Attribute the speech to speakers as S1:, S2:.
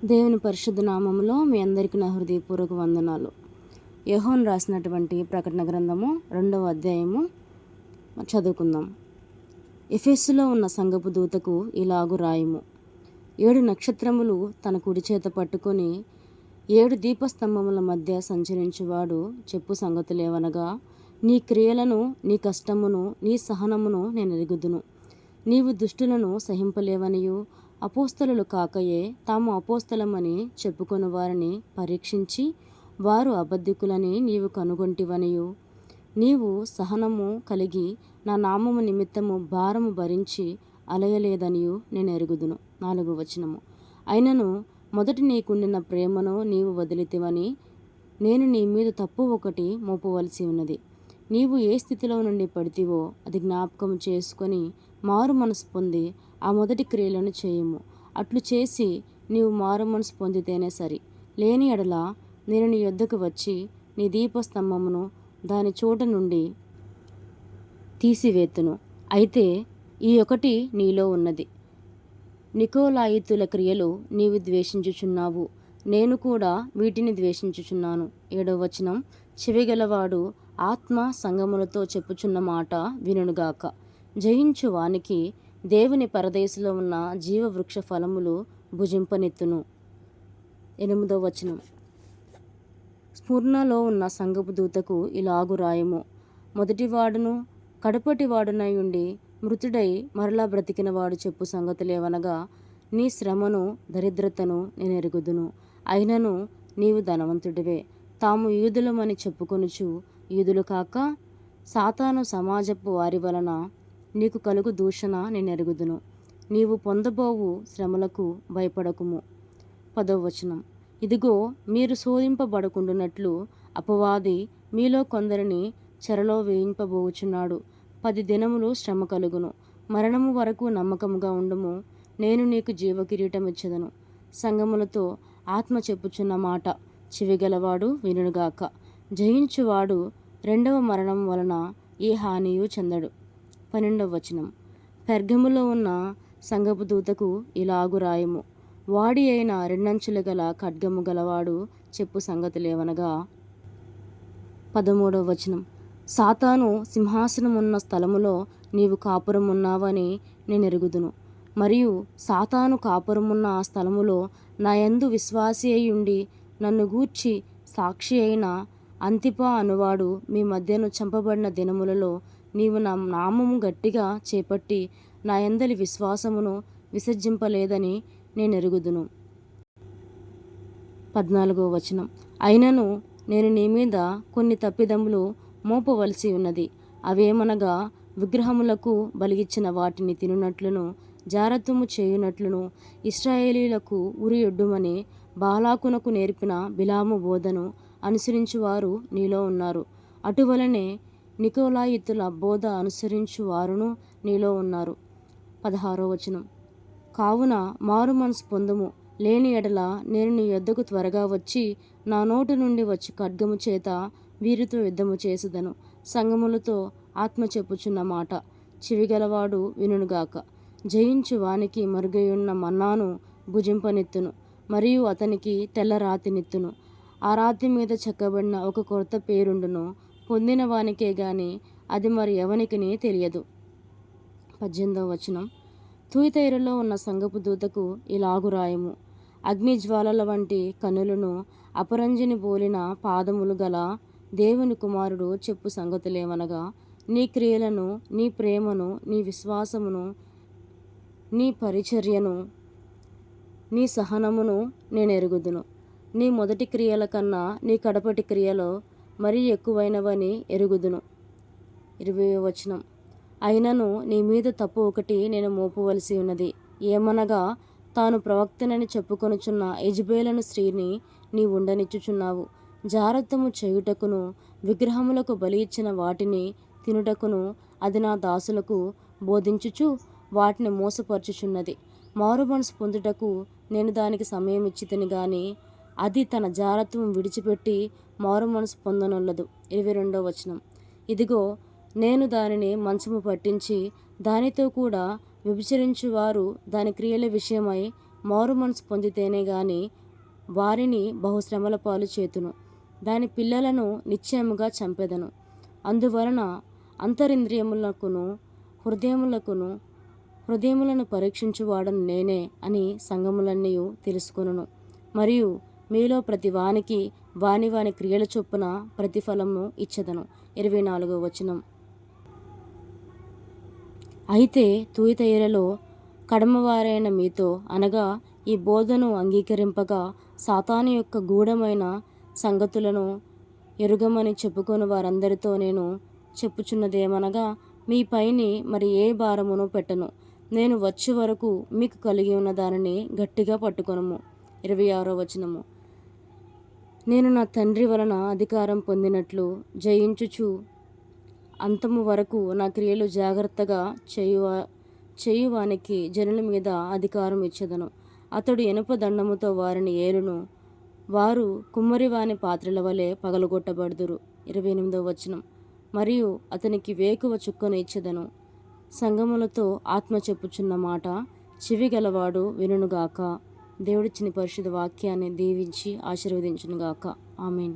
S1: దేవుని పరిశుద్ధ నామములో మీ అందరికీ నా హృదయపూర్వక వందనాలు. యోహాను రాసినటువంటి ప్రకటన గ్రంథము 2వ అధ్యాయము చదువుకుందాం. ఎఫెసులో ఉన్న సంఘపు దూతకు ఇలాగు రాయుము. 7 నక్షత్రములు తన కుడి చేత పట్టుకొని 7 దీపస్తంభముల మధ్య సంచరించువాడు చెప్పు సంగతులేవనగా, నీ క్రియలను, నీ కష్టమును, నీ సహనమును నేను ఎరుగుదును. నీవు దుష్టులను సహింపలేవనియు, అపోస్తలులు కాకయే తాము అపోస్తలమని చెప్పుకొని వారిని పరీక్షించి వారు అబద్ధికులని నీవు కనుగొంటివనియు, నీవు సహనము కలిగి నా నామము నిమిత్తము భారము భరించి అలయలేదనియు నేను ఎరుగుదును. 4వ వచనము. అయినను మొదట నీకుండిన ప్రేమను నీవు వదిలితివని నేను నీ మీద తప్పు ఒకటి మోపవలసి ఉన్నది. నీవు ఏ స్థితిలో నుండి పడితివో అది జ్ఞాపకం చేసుకొని మారు మనసు పొంది ఆ మొదటి క్రియలను చేయుము. అట్లు చేసి నీవు మారు మనసు పొందితేనే సరి. లేని ఎడల నేను నీ యొద్దకు వచ్చి నీ దీపస్తంభమును దాని చోట నుండి తీసివేతును. అయితే ఈ ఒకటి నీలో ఉన్నది, నికోలాయితుల క్రియలు నీవు ద్వేషించుచున్నావు, నేను కూడా వీటిని ద్వేషించుచున్నాను. 7వ వచనం. చెవిగలవాడు ఆత్మ సంగములతో చెప్పుచున్న మాట వినుగాక. జయించు వానికి దేవుని పరదేశంలో ఉన్న జీవవృక్ష ఫలములు భుజింపనెత్తును. 8వ వచనం. స్ఫుర్ణలో ఉన్న సంఘపు దూతకు ఇలాగు రాయము. మొదటివాడును కడపటివాడునై ఉండి మృతుడై మరలా బ్రతికిన వాడు చెప్పు సంగతులేవనగా, నీ శ్రమను దరిద్రతను నేను ఎరుగుదును. అయినను నీవు ధనవంతుడివే. తాము యూదులమని చెప్పుకొనుచు యూదులు కాక సాతాను సమాజపు వారి వలన నీకు కలుగు దూషణ నేను ఎరుగుదును. నీవు పొందబోవు శ్రమలకు భయపడకుము. 10వ వచనం. ఇదిగో, మీరు శోధింపబడకుండునట్లు అపవాది మీలో కొందరిని చెరలో వేయింపబోచున్నాడు. 10 దినములు శ్రమ కలుగును. మరణము వరకు నమ్మకముగా ఉండుము, నేను నీకు జీవకిరీటం ఇచ్చెదను. సంగములతో ఆత్మ చెప్పుచున్న మాట చెవిగలవాడు వినుగాక. జయించువాడు రెండవ మరణం వలన ఏ హానియు చెందడు. 12వ వచనం. పెర్గములో ఉన్న సంఘపు దూతకు ఇలాగు రాయము. వాడి అయిన రెండంచులు గల ఖడ్గము గలవాడు చెప్పు సంగతులేవనగా, 13వ వచనం. సాతాను సింహాసనమున్న స్థలములో నీవు కాపురమున్నావని నేను ఎరుగుదును. మరియు సాతాను కాపురమున్న ఆ స్థలములో నా యందు విశ్వాసి అయి ఉండి నన్ను గూర్చి సాక్షి అయిన అంతిపా అనువాడు మీ మధ్యను చంపబడిన దినములలో నీవు నా నామము గట్టిగా చేపట్టి నా యందలి విశ్వాసమును విసర్జింపలేదని నేను ఎరుగుదును. 14వ వచనం. అయినను నేను నీ మీద కొన్ని తప్పిదములు మోపవలసి ఉన్నది. అవేమనగా, విగ్రహములకు బలిగిచ్చిన వాటిని తినునట్లును, జారత్వము చేయునట్లును, ఇశ్రాయేలీలకు ఉరియొడ్డుమని బాలాకునకు నేర్పిన బిలాము బోధను అనుసరించువారు నీలో ఉన్నారు. అటువలనే నికోలాయితుల బోధ అనుసరించు వారును నీలో ఉన్నారు. 16వ వచనం. కావున మారు మనసు పొందుము. లేని ఎడల నేను నీ యొద్దకు త్వరగా వచ్చి నా నోటి నుండి వచ్చి ఖడ్గము చేత వీరితో యుద్ధము చేసేదను. సంగములతో ఆత్మ చెప్పుచున్న మాట చెవిగలవాడు వినుగాక. జయించు వానికి మరుగైయున్న మన్నాను భుజింపనెత్తును, మరియు అతనికి తెల్ల రాతినిత్తును. ఆ రాతి మీద చెక్కబడిన ఒక కొత్త పేరుండును, పొందిన వానికే గాని అది మరి ఎవనికిని తెలియదు. 18వ వచనం. తుయతైరలో ఉన్న సంఘపు దూతకు ఇలాగు రాయము. అగ్నిజ్వాలల వంటి కనులను, అపరంజిని పోలిన పాదములు గల దేవుని కుమారుడు చెప్పు సంగతులేవనగా, నీ క్రియలను, నీ ప్రేమను, నీ విశ్వాసమును, నీ పరిచర్యను, నీ సహనమును నేను ఎరుగుదును. నీ మొదటి క్రియల కన్నా నీ కడపటి క్రియలో మరీ ఎక్కువైనవని ఎరుగుదును. 20వ వచనం. అయినను నీ మీద తప్పు ఒకటి నేను మోపవలసి ఉన్నది. ఏమనగా, తాను ప్రవక్తనని చెప్పుకొనుచున్న యెజబెలను స్త్రీని నీ ఉండనిచ్చుచున్నావు. జారత్వము చేయుటకును, విగ్రహములకు బలి ఇచ్చిన వాటిని తినుటకును అది నా దాసులకు బోధించుచు వాటిని మోసపరచుచున్నది. మారు మనసు పొందుటకు నేను దానికి సమయం ఇచ్చితిని గాని అది తన జారత్వం విడిచిపెట్టి మారు మనసు పొందనొల్లదు. 22వ వచనం. ఇదిగో, నేను దానిని మంచము పట్టించి దానితో కూడా వ్యభిచరించువారు దాని క్రియల విషయమై మారు మనసు పొందితేనే గాని వారిని బహుశ్రమల పాలు చేతును. దాని పిల్లలను నిశ్చయముగా చంపెదను. అందువలన అంతరింద్రియములకును హృదయములకును హృదయములను పరీక్షించువాడను నేనే అని సంఘములన్నీ తెలుసుకొనును. మరియు మీలో ప్రతి వానికి వాని వాని క్రియల చొప్పున ప్రతిఫలము ఇచ్చెదను. 24వ వచనం. అయితే తూయితయ్యలలో కడమవారైన మీతో అనగా ఈ బోధను అంగీకరింపగా సాతాను యొక్క గూఢమైన సంగతులను ఎరుగమని చెప్పుకొని వారందరితో నేను చెప్పుచున్నదేమనగా, మీ పైని మరి ఏ భారమును పెట్టను. నేను వచ్చే వరకు మీకు కలిగి ఉన్న దానిని గట్టిగా పట్టుకొనుము. 26వ వచనము. నేను నా తండ్రి వలన అధికారం పొందినట్లు జయించుచు అంతము వరకు నా క్రియలు జాగ్రత్తగా చేయువానికి జనుల మీద అధికారం ఇచ్చెదను. అతడు ఇనుప దండముతో వారిని ఏలును. వారు కుమ్మరివాని పాత్రల వలె పగలగొట్టబడుదురు. 28వ వచనం. మరియు అతనికి వేకువ చుక్కను ఇచ్చెదను. సంగములతో ఆత్మ చెప్పుచున్న మాట చెవి గలవాడు వినుగాక. దేవుడిచ్చిన పరిశుద్ధ వాక్యాన్ని దీవించి ఆశీర్వదించునుగాక. ఆమేన్.